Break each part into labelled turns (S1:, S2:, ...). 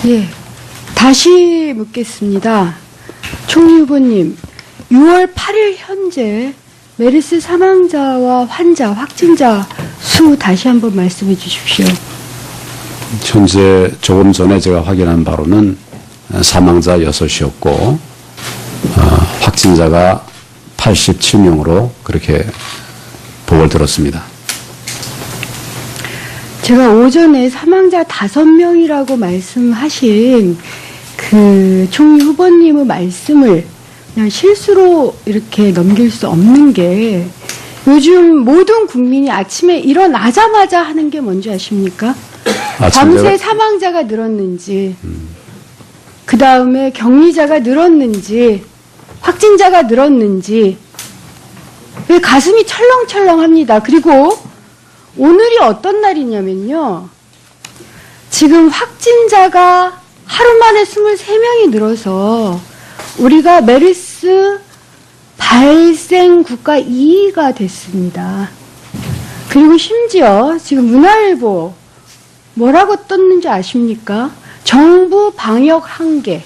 S1: 예, 다시 묻겠습니다. 총리 후보님, 6월 8일 현재 메르스 사망자와 환자, 확진자 수 다시 한번 말씀해 주십시오.
S2: 현재 조금 전에 제가 확인한 바로는 사망자 6이었고 확진자가 87명으로 그렇게 보고를 들었습니다.
S1: 제가 오전에 사망자 5명이라고 말씀하신 그 총리 후보님의 말씀을 그냥 실수로 이렇게 넘길 수 없는 게, 요즘 모든 국민이 아침에 일어나자마자 하는 게 뭔지 아십니까? 밤새 사망자가 늘었는지, 그 다음에 격리자가 늘었는지, 확진자가 늘었는지, 왜 가슴이 철렁철렁합니다. 그리고 오늘이 어떤 날이냐면요, 지금 확진자가 하루 만에 23명이 늘어서 우리가 메르스 발생 국가 2위가 됐습니다. 그리고 심지어 지금 문화일보 뭐라고 떴는지 아십니까? 정부 방역 한계,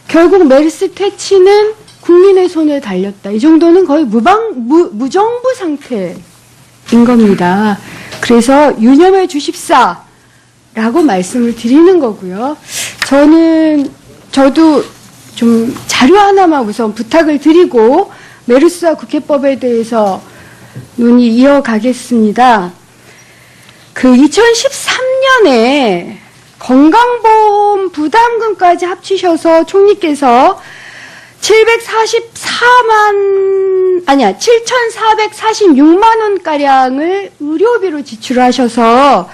S1: 결국 메르스 퇴치는 국민의 손에 달렸다. 이 정도는 거의 무정부 상태인 겁니다. 그래서 유념해 주십사라고 말씀을 드리는 거고요. 저도 좀 자료 하나만 우선 부탁을 드리고 메르스와 국회법에 대해서 논의 이어가겠습니다. 그 2013년에 건강보험 부담금까지 합치셔서 총리께서 7,446만 원가량을 의료비로 지출하셔서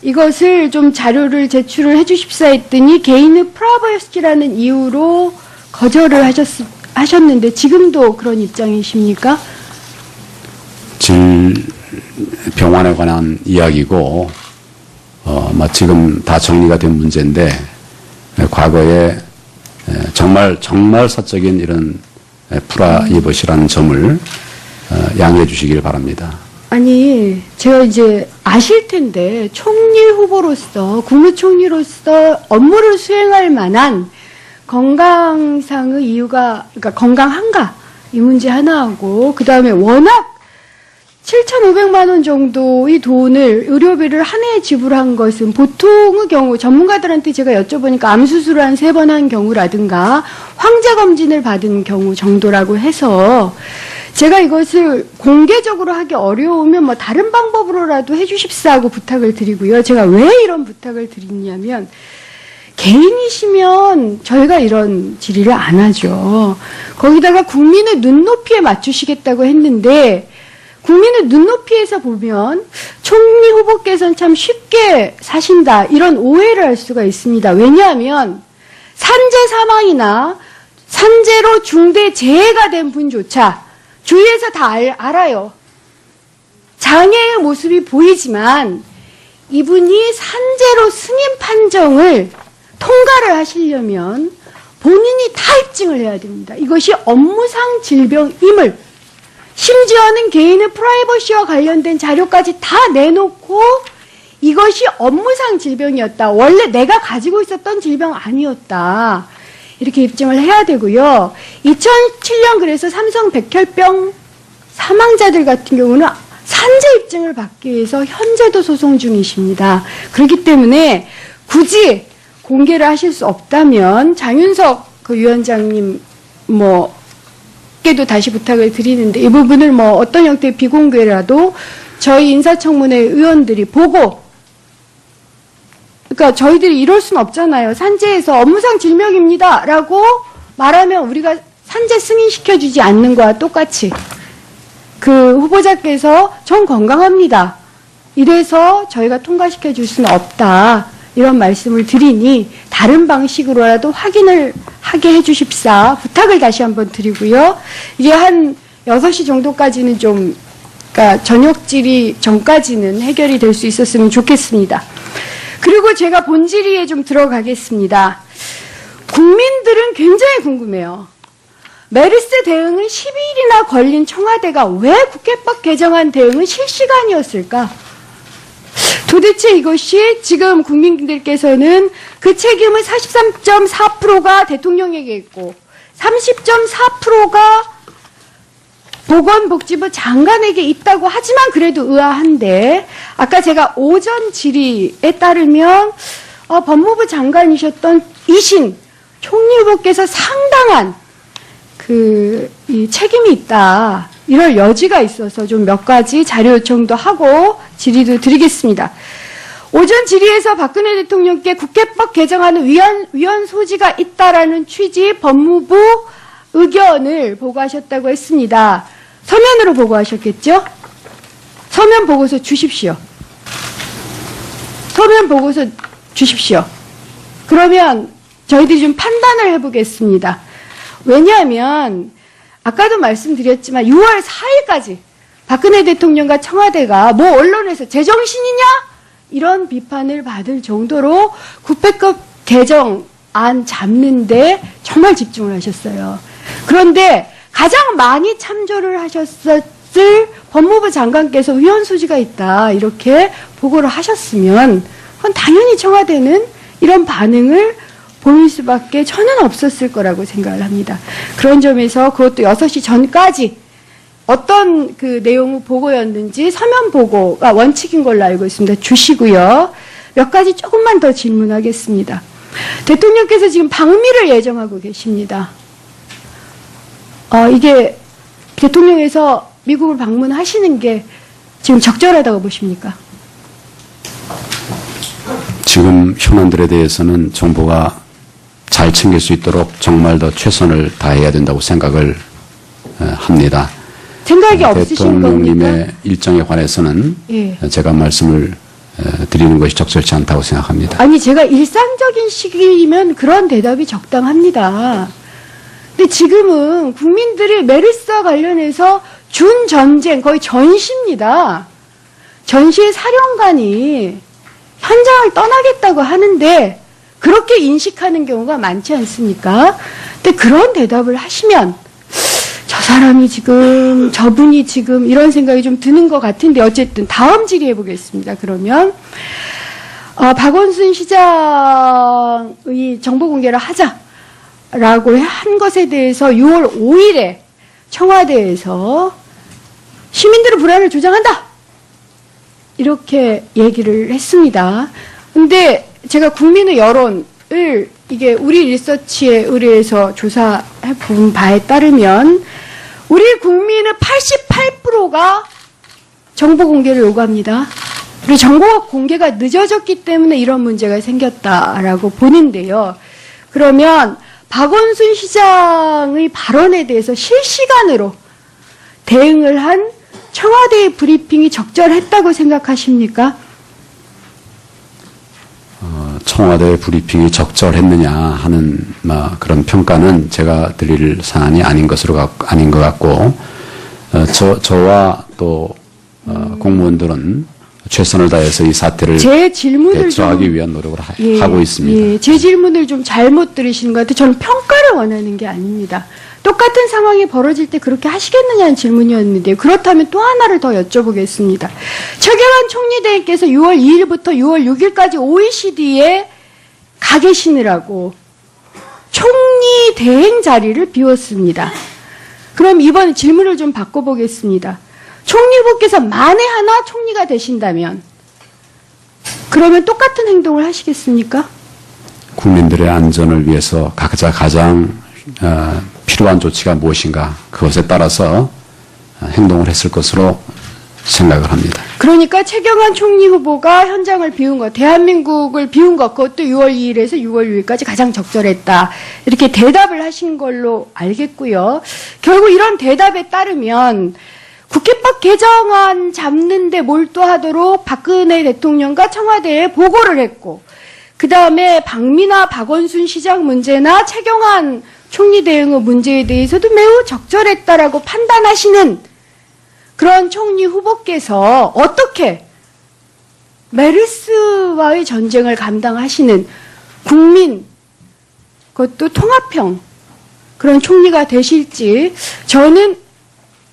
S1: 이것을 좀 자료를 제출을 해주십사 했더니 개인의 프라이버시라는 이유로 거절을 하셨는데 지금도 그런 입장이십니까?
S2: 질병원에 관한 이야기고 지금 다 정리가 된 문제인데 과거에 정말 사적인 이런 프라이버시라는 점을 양해해 주시길 바랍니다.
S1: 아니, 제가 이제 아실 텐데 총리 후보로서, 국무총리로서 업무를 수행할 만한 건강상의 이유가, 그러니까 건강한가? 이 문제 하나하고, 그 다음에 워낙 7,500만 원 정도의 돈을 의료비를 한 해에 지불한 것은 보통의 경우, 전문가들한테 제가 여쭤보니까 암수술을 한 3번 한 경우라든가 황제검진을 받은 경우 정도라고 해서, 제가 이것을 공개적으로 하기 어려우면 뭐 다른 방법으로라도 해주십사 하고 부탁을 드리고요. 제가 왜 이런 부탁을 드리냐면, 개인이시면 저희가 이런 질의를 안 하죠. 거기다가 국민의 눈높이에 맞추시겠다고 했는데, 국민의 눈높이에서 보면 총리 후보께서는 참 쉽게 사신다, 이런 오해를 할 수가 있습니다. 왜냐하면 산재 사망이나 산재로 중대 재해가 된 분조차 주위에서 다 알아요. 장애의 모습이 보이지만 이분이 산재로 승인 판정을 통과를 하시려면 본인이 다 입증을 해야 됩니다. 이것이 업무상 질병임을, 심지어는 개인의 프라이버시와 관련된 자료까지 다 내놓고 이것이 업무상 질병이었다, 원래 내가 가지고 있었던 질병 아니었다, 이렇게 입증을 해야 되고요. 2007년 그래서 삼성 백혈병 사망자들 같은 경우는 산재 입증을 받기 위해서 현재도 소송 중이십니다. 그렇기 때문에 굳이 공개를 하실 수 없다면 장윤석 그 위원장님 께도 다시 부탁을 드리는데, 이 부분을 어떤 형태의 비공개라도 저희 인사청문회 의원들이 보고, 그러니까 저희들이 이럴 수는 없잖아요. 산재에서 업무상 질병입니다 라고 말하면 우리가 산재 승인시켜주지 않는 거와 똑같이 그 후보자께서 전 건강합니다, 이래서 저희가 통과시켜 줄 수는 없다, 이런 말씀을 드리니 다른 방식으로라도 확인을 하게 해주십사 부탁을 다시 한번 드리고요. 이게 한 6시 정도까지는 좀, 그러니까 저녁 질의 전까지는 해결이 될 수 있었으면 좋겠습니다. 그리고 제가 본질의에 좀 들어가겠습니다. 국민들은 굉장히 궁금해요. 메르스 대응은 12일이나 걸린 청와대가 왜 국회법 개정안 대응은 실시간이었을까? 도대체 이것이 지금 국민들께서는 그 책임은 43.4%가 대통령에게 있고 30.4%가 보건복지부 장관에게 있다고 하지만 그래도 의아한데, 아까 제가 오전 질의에 따르면 법무부 장관이셨던 이신 총리 후보께서 상당한 이 책임이 있다, 이럴 여지가 있어서 좀 몇 가지 자료 요청도 하고 질의도 드리겠습니다. 오전 질의에서 박근혜 대통령께 국회법 개정하는 위헌 소지가 있다라는 취지 법무부 의견을 보고하셨다고 했습니다. 서면으로 보고하셨겠죠? 서면 보고서 주십시오. 서면 보고서 주십시오. 그러면 저희들이 좀 판단을 해보겠습니다. 왜냐하면 아까도 말씀드렸지만 6월 4일까지 박근혜 대통령과 청와대가 뭐 언론에서 제정신이냐? 이런 비판을 받을 정도로 국회법 개정안 잡는데 정말 집중을 하셨어요. 그런데 가장 많이 참조를 하셨을 법무부 장관께서 위헌 소지가 있다, 이렇게 보고를 하셨으면 그건 당연히 청와대는 이런 반응을 보일 수밖에 저는 없었을 거라고 생각을 합니다. 그런 점에서 그것도 6시 전까지 어떤 그 내용 보고였는지 서면 보고가 원칙인 걸로 알고 있습니다. 주시고요. 몇 가지 조금만 더 질문하겠습니다. 대통령께서 지금 방미를 예정하고 계십니다. 이게 대통령에서 미국을 방문하시는 게 지금 적절하다고 보십니까?
S2: 지금 현안들에 대해서는 정부가 잘 챙길 수 있도록 정말 더 최선을 다해야 된다고 생각을 합니다.
S1: 생각이 없으신 겁니까?
S2: 대통령님의 일정에 관해서는
S1: 예.
S2: 제가 말씀을 드리는 것이 적절치 않다고 생각합니다.
S1: 아니, 제가 일상적인 시기이면 그런 대답이 적당합니다. 근데 지금은 국민들이 메르스와 관련해서 준전쟁, 거의 전시입니다. 전시의 사령관이 현장을 떠나겠다고 하는데 그렇게 인식하는 경우가 많지 않습니까? 근데 그런 대답을 하시면 저 사람이 지금, 저분이 지금 이런 생각이 좀 드는 것 같은데, 어쨌든 다음 질의해 보겠습니다. 그러면 박원순 시장의 정보 공개를 하자라고 한 것에 대해서 6월 5일에 청와대에서 시민들의 불안을 조장한다, 이렇게 얘기를 했습니다. 근데 제가 국민의 여론을, 이게 우리 리서치에 의뢰해서 조사해 본 바에 따르면 우리 국민의 88%가 정보 공개를 요구합니다. 그리고 정보 공개가 늦어졌기 때문에 이런 문제가 생겼다라고 보는데요. 그러면 박원순 시장의 발언에 대해서 실시간으로 대응을 한 청와대의 브리핑이 적절했다고 생각하십니까?
S2: 청와대 브리핑이 적절했느냐 하는 그런 평가는 제가 드릴 사안이 아닌 것 같고, 저와 또 공무원들은 최선을 다해서 이 사태를
S1: 제 질문을
S2: 대처하기 위한 노력을 하고 있습니다.
S1: 예, 제 질문을 좀 잘못 들으시는 것 같아요. 저는 평가를 원하는 게 아닙니다. 똑같은 상황이 벌어질 때 그렇게 하시겠느냐는 질문이었는데요. 그렇다면 또 하나를 더 여쭤보겠습니다. 최경환 총리 대행께서 6월 2일부터 6월 6일까지 OECD에 가 계시느라고 총리 대행 자리를 비웠습니다. 그럼 이번 질문을 좀 바꿔보겠습니다. 총리 후보께서 만에 하나 총리가 되신다면 그러면 똑같은 행동을 하시겠습니까?
S2: 국민들의 안전을 위해서 각자 가장 필요한 조치가 무엇인가, 그것에 따라서 행동을 했을 것으로 생각을 합니다.
S1: 그러니까 최경환 총리 후보가 현장을 비운 것, 대한민국을 비운 것, 그것도 6월 2일에서 6월 6일까지 가장 적절했다, 이렇게 대답을 하신 걸로 알겠고요. 결국 이런 대답에 따르면 국회법 개정안 잡는데 몰두하도록 박근혜 대통령과 청와대에 보고를 했고, 그 다음에 박미나 박원순 시장 문제나 최경환 총리 대응의 문제에 대해서도 매우 적절했다라고 판단하시는 그런 총리 후보께서 어떻게 메르스와의 전쟁을 감당하시는 국민, 그것도 통합형 그런 총리가 되실지 저는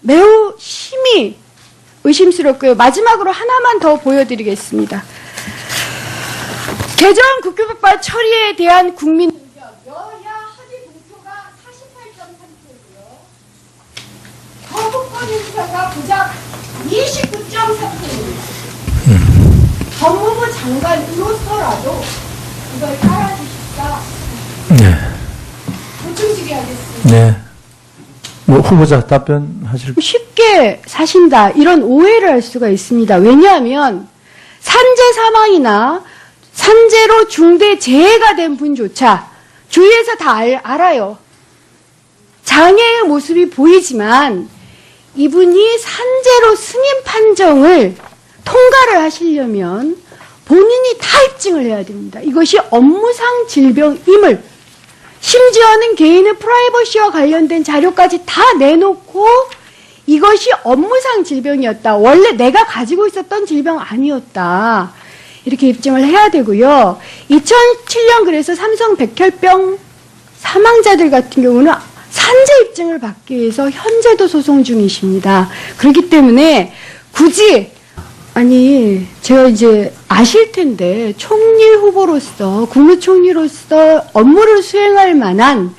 S1: 매우 심히 의심스럽고요. 마지막으로 하나만 더 보여드리겠습니다. 개정 국교법과 처리에 대한 국민 의견 여야 합의 공표가 48.3%고요. 거부권 인사가 고작 29.3%입니다. 법무부 장관으로서라도 이걸 따라주십사.
S3: 네.
S1: 보충 질의하겠습니다.
S3: 네. 뭐 후보자 답변하실.
S1: 쉽게 사신다 이런 오해를 할 수가 있습니다. 왜냐하면 산재 사망이나 산재로 중대 재해가 된 분조차 주위에서 다 알아요. 장애의 모습이 보이지만 이분이 산재로 승인 판정을 통과를 하시려면 본인이 다 입증을 해야 됩니다. 이것이 업무상 질병임을, 심지어는 개인의 프라이버시와 관련된 자료까지 다 내놓고 이것이 업무상 질병이었다. 원래 내가 가지고 있었던 질병 아니었다. 이렇게 입증을 해야 되고요. 2007년 그래서 삼성 백혈병 사망자들 같은 경우는 산재 입증을 받기 위해서 현재도 소송 중이십니다. 그렇기 때문에 굳이 제가 이제 아실 텐데 총리 후보로서 국무총리로서 업무를 수행할 만한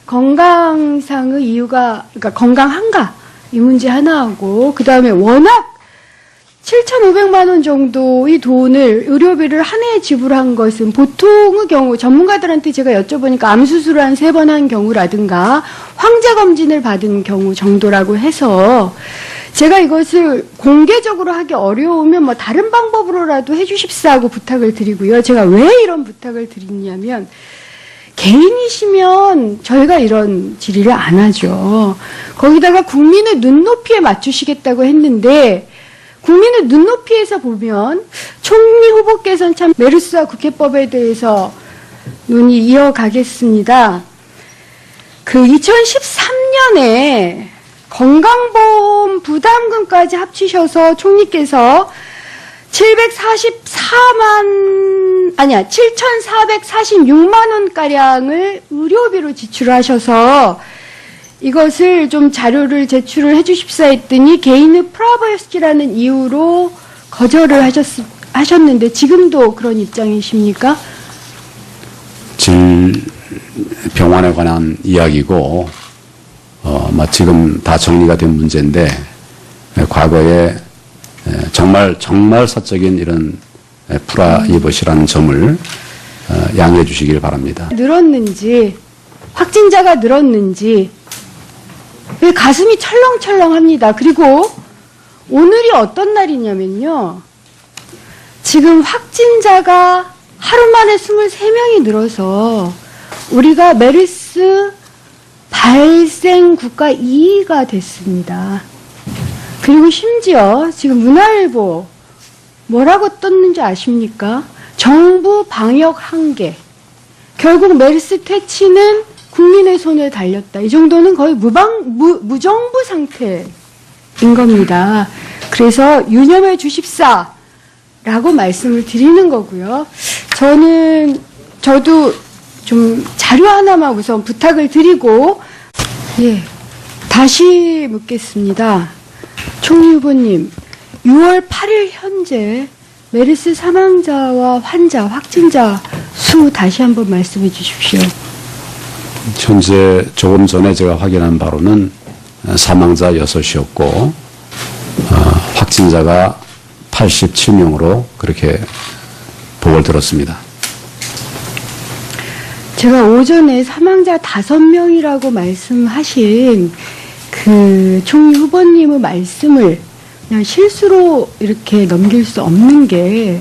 S1: 건강상의 이유가 그러니까 건강한가 이 문제 하나하고 그 다음에 워낙 7,500만 원 정도의 돈을 의료비를 한 해에 지불한 것은 보통의 경우 전문가들한테 제가 여쭤보니까 암 수술을 한 3번 한 경우라든가 황제 검진을 받은 경우 정도라고 해서 제가 이것을 공개적으로 하기 어려우면 뭐 다른 방법으로라도 해주십사 하고 부탁을 드리고요. 제가 왜 이런 부탁을 드리냐면 개인이시면 저희가 이런 질의를 안 하죠. 거기다가 국민의 눈높이에 맞추시겠다고 했는데 국민의 눈높이에서 보면 총리 후보께서는 참 메르스와 국회법에 대해서 논의 이어가겠습니다. 그 2013년에 건강보험 부담금까지 합치셔서 총리께서 7,446만 원가량을 의료비로 지출하셔서 이것을 좀 자료를 제출을 해주십사 했더니 개인의 프라이버시라는 이유로 거절을 하셨는데 지금도 그런 입장이십니까?
S2: 질병원에 관한 이야기고 지금 다 정리가 된 문제인데 과거에 정말 사적인 이런 프라이버시라는 점을 양해해 주시길 바랍니다.
S1: 늘었는지 확진자가 늘었는지 왜 가슴이 철렁철렁합니다. 그리고 오늘이 어떤 날이냐면요. 지금 확진자가 하루 만에 23명이 늘어서 우리가 메르스 발생 국가 2위가 됐습니다. 그리고 심지어 지금 문화일보 뭐라고 떴는지 아십니까? 정부 방역 한계. 결국 메르스 퇴치는 국민의 손에 달렸다. 이 정도는 거의 무정부 상태인 겁니다. 그래서 유념해 주십사라고 말씀을 드리는 거고요. 저도 좀 자료 하나만 우선 부탁을 드리고, 다시 묻겠습니다. 총리 후보님, 6월 8일 현재 메르스 사망자와 환자, 확진자 수 다시 한번 말씀해 주십시오.
S2: 현재 조금 전에 제가 확인한 바로는 사망자 6이었고 확진자가 87명으로 그렇게 보고를 들었습니다.
S1: 제가 오전에 사망자 5명이라고 말씀하신 그 총리 후보님의 말씀을 그냥 실수로 이렇게 넘길 수 없는 게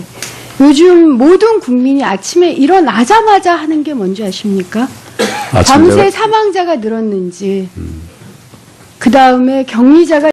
S1: 요즘 모든 국민이 아침에 일어나자마자 하는 게 뭔지 아십니까? 밤새 사망자가 늘었는지, 그 다음에 격리자가